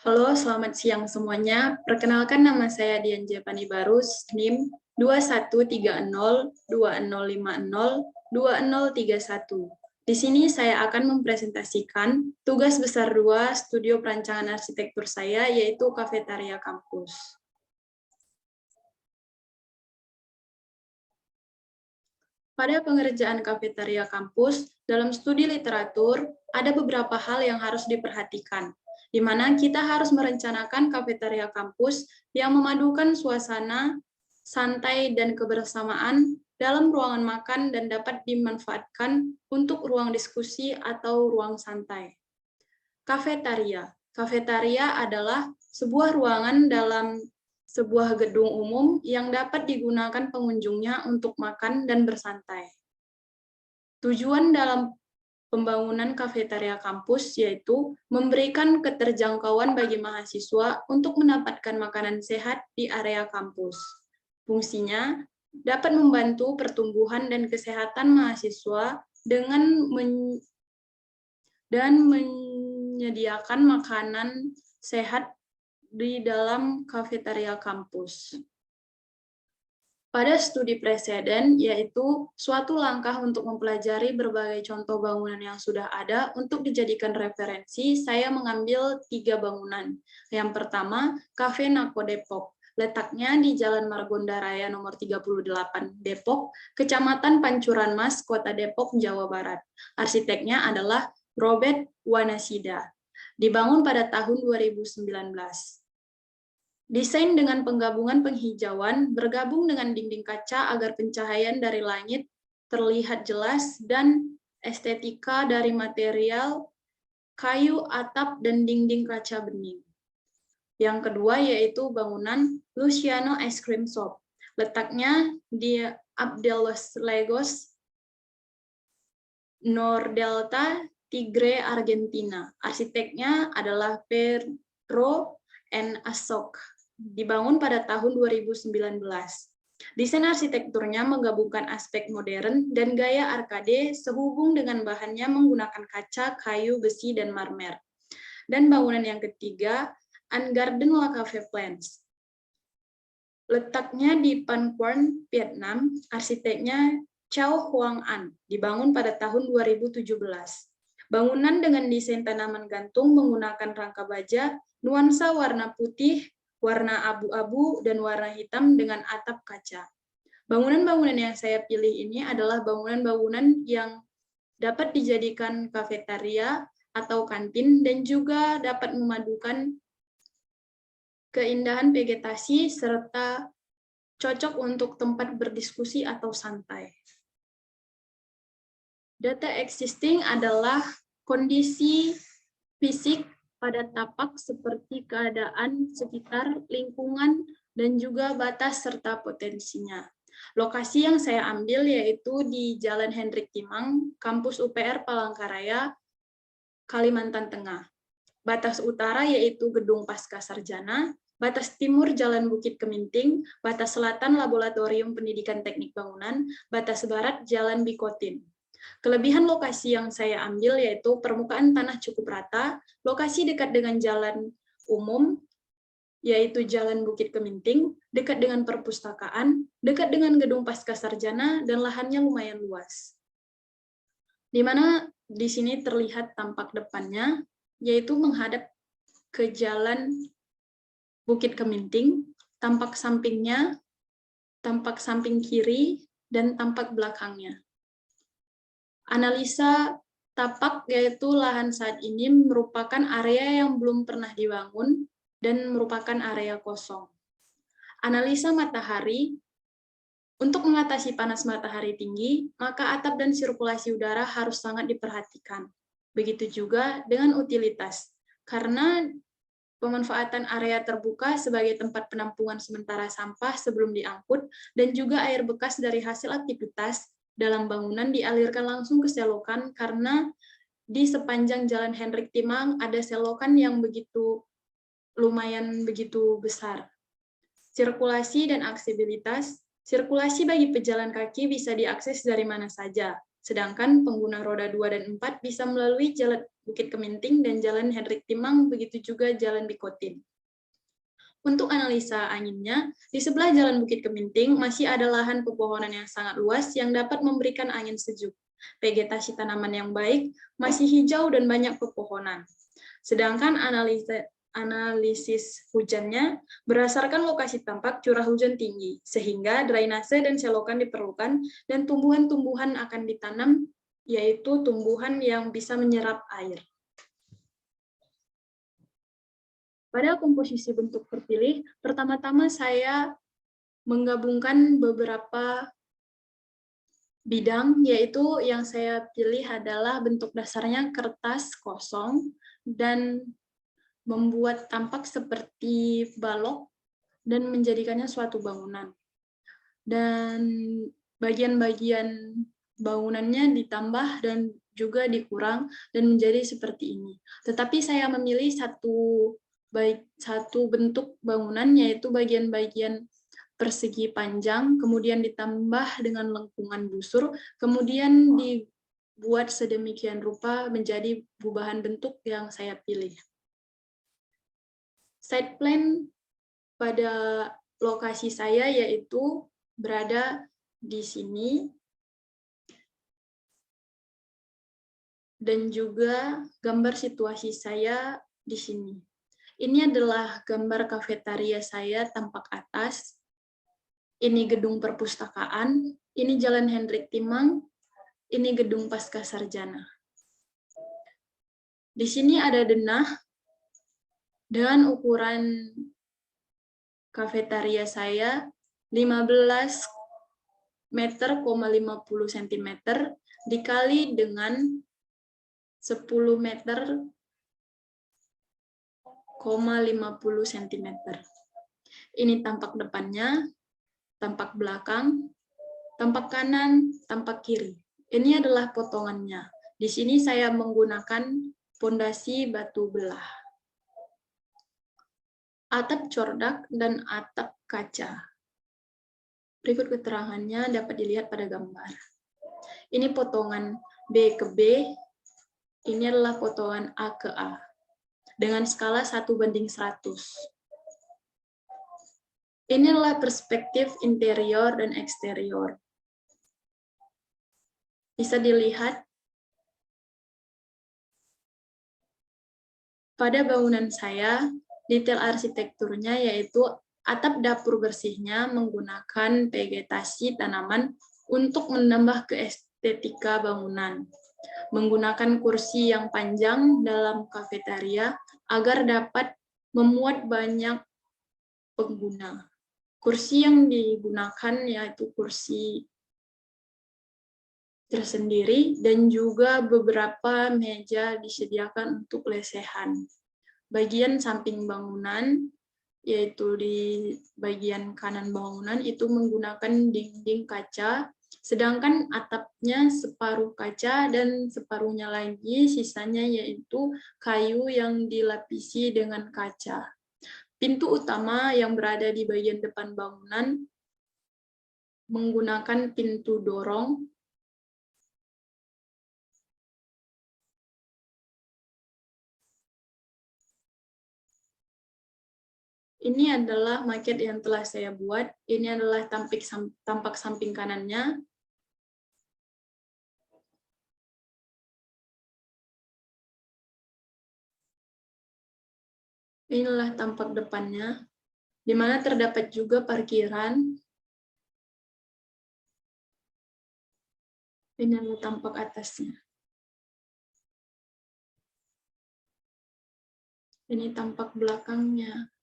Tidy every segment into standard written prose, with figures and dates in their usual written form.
Halo, selamat siang semuanya. Perkenalkan nama saya Dian Japani Barus, NIM 213020502031. Di sini saya akan mempresentasikan tugas besar 2 studio perancangan arsitektur saya, yaitu Kafetaria Kampus. Pada pengerjaan Kafetaria Kampus, dalam studi literatur, ada beberapa hal yang harus diperhatikan, di mana kita harus merencanakan kafetaria kampus yang memadukan suasana, santai, dan kebersamaan dalam ruangan makan dan dapat dimanfaatkan untuk ruang diskusi atau ruang santai. Kafetaria. Kafetaria adalah sebuah ruangan dalam sebuah gedung umum yang dapat digunakan pengunjungnya untuk makan dan bersantai. Tujuan dalam pembangunan kafetaria kampus yaitu memberikan keterjangkauan bagi mahasiswa untuk mendapatkan makanan sehat di area kampus. Fungsinya dapat membantu pertumbuhan dan kesehatan mahasiswa dengan menyediakan makanan sehat di dalam kafetaria kampus. Pada studi preseden, yaitu suatu langkah untuk mempelajari berbagai contoh bangunan yang sudah ada untuk dijadikan referensi, saya mengambil 3 bangunan. Yang pertama, Cafe Nako Depok. Letaknya di Jalan Margonda Raya nomor 38, Depok, Kecamatan Pancuran Mas, Kota Depok, Jawa Barat. Arsiteknya adalah Robert Wanasida. Dibangun pada tahun 2019. Desain dengan penggabungan penghijauan bergabung dengan dinding kaca agar pencahayaan dari langit terlihat jelas dan estetika dari material kayu, atap, dan dinding kaca bening. Yang kedua yaitu bangunan Luciano Ice Cream Shop. Letaknya di Abdelos Lagos, Nordelta, Tigre, Argentina. Arsiteknya adalah Pedro N. Asok. Dibangun pada tahun 2019. Desain arsitekturnya menggabungkan aspek modern dan gaya arkade sehubung dengan bahannya menggunakan kaca, kayu, besi, dan marmer. Dan bangunan yang ketiga, An Garden La Cafe Plans. Letaknya di Pan Quang, Vietnam, arsiteknya Chow Hoang An, dibangun pada tahun 2017. Bangunan dengan desain tanaman gantung menggunakan rangka baja, nuansa warna putih, warna abu-abu, dan warna hitam dengan atap kaca. Bangunan-bangunan yang saya pilih ini adalah bangunan-bangunan yang dapat dijadikan kafetaria atau kantin dan juga dapat memadukan keindahan vegetasi serta cocok untuk tempat berdiskusi atau santai. Data existing adalah kondisi fisik pada tapak seperti keadaan sekitar, lingkungan, dan juga batas serta potensinya. Lokasi yang saya ambil yaitu di Jalan Hendrik Timang, Kampus UPR Palangkaraya, Kalimantan Tengah. Batas utara yaitu Gedung Pascasarjana, batas timur Jalan Bukit Keminting, batas selatan Laboratorium Pendidikan Teknik Bangunan, batas barat Jalan Bikotin. Kelebihan lokasi yang saya ambil yaitu permukaan tanah cukup rata, lokasi dekat dengan jalan umum, yaitu Jalan Bukit Keminting, dekat dengan perpustakaan, dekat dengan Gedung Pascasarjana, dan lahannya lumayan luas. Di mana di sini terlihat tampak depannya, yaitu menghadap ke Jalan Bukit Keminting, tampak sampingnya, tampak samping kiri, dan tampak belakangnya. Analisa tapak yaitu lahan saat ini merupakan area yang belum pernah dibangun dan merupakan area kosong. Analisa matahari, untuk mengatasi panas matahari tinggi, maka atap dan sirkulasi udara harus sangat diperhatikan. Begitu juga dengan utilitas, karena pemanfaatan area terbuka sebagai tempat penampungan sementara sampah sebelum diangkut, dan juga air bekas dari hasil aktivitas dalam bangunan dialirkan langsung ke selokan karena di sepanjang Jalan Hendrik Timang ada selokan yang lumayan begitu besar. Sirkulasi dan aksesibilitas. Sirkulasi bagi pejalan kaki bisa diakses dari mana saja, Sedangkan pengguna roda 2 dan 4 bisa melalui Jalan Bukit Keminting dan Jalan Hendrik Timang, begitu juga Jalan Bikotin. Untuk analisa anginnya, di sebelah Jalan Bukit Keminting masih ada lahan pepohonan yang sangat luas yang dapat memberikan angin sejuk. Vegetasi tanaman yang baik, masih hijau dan banyak pepohonan. Sedangkan analisis hujannya berdasarkan lokasi tampak curah hujan tinggi, sehingga drainase dan selokan diperlukan dan tumbuhan-tumbuhan akan ditanam, yaitu tumbuhan yang bisa menyerap air. Pada komposisi bentuk terpilih, pertama-tama saya menggabungkan beberapa bidang, yaitu yang saya pilih adalah bentuk dasarnya kertas kosong dan membuat tampak seperti balok dan menjadikannya suatu bangunan. Dan bagian-bagian bangunannya ditambah dan juga dikurang dan menjadi seperti ini. Tetapi saya memilih satu bentuk bangunan, yaitu bagian-bagian persegi panjang, kemudian ditambah dengan lengkungan busur, kemudian dibuat sedemikian rupa menjadi gubahan bentuk yang saya pilih. Site plan pada lokasi saya yaitu berada di sini, dan juga gambar situasi saya di sini. Ini adalah gambar kafetaria saya tampak atas. Ini gedung perpustakaan, ini Jalan Hendrik Timang, ini gedung Pascasarjana. Di sini ada denah dengan ukuran kafetaria saya 15 meter, 50 cm dikali dengan 10 meter, 50 cm. Ini tampak depannya, tampak belakang, tampak kanan, tampak kiri. Ini adalah potongannya. Di sini saya menggunakan pondasi batu belah. Atap cordak dan atap kaca. Berikut keterangannya dapat dilihat pada gambar. Ini potongan B ke B, ini adalah potongan A ke A. Dengan skala 1:100. Ini adalah perspektif interior dan eksterior. Bisa dilihat pada bangunan saya, detail arsitekturnya yaitu atap dapur bersihnya menggunakan vegetasi tanaman untuk menambah keestetika bangunan. Menggunakan kursi yang panjang dalam kafetaria agar dapat memuat banyak pengguna. Kursi yang digunakan yaitu kursi tersendiri dan juga beberapa meja disediakan untuk lesehan. Bagian samping bangunan, yaitu di bagian kanan bangunan itu menggunakan dinding kaca, sedangkan atapnya separuh kaca dan separuhnya lagi sisanya yaitu kayu yang dilapisi dengan kaca. Pintu utama yang berada di bagian depan bangunan menggunakan pintu dorong. Ini adalah maket yang telah saya buat. Ini adalah tampak samping kanannya. Inilah tampak depannya, di mana terdapat juga parkiran. Ini adalah tampak atasnya. Ini tampak belakangnya.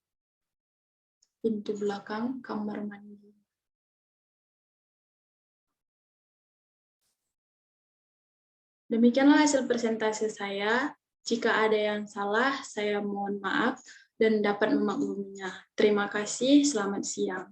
Pintu belakang kamar mandi. Demikianlah hasil presentasi saya. Jika ada yang salah, saya mohon maaf dan dapat memakluminya. Terima kasih, selamat siang.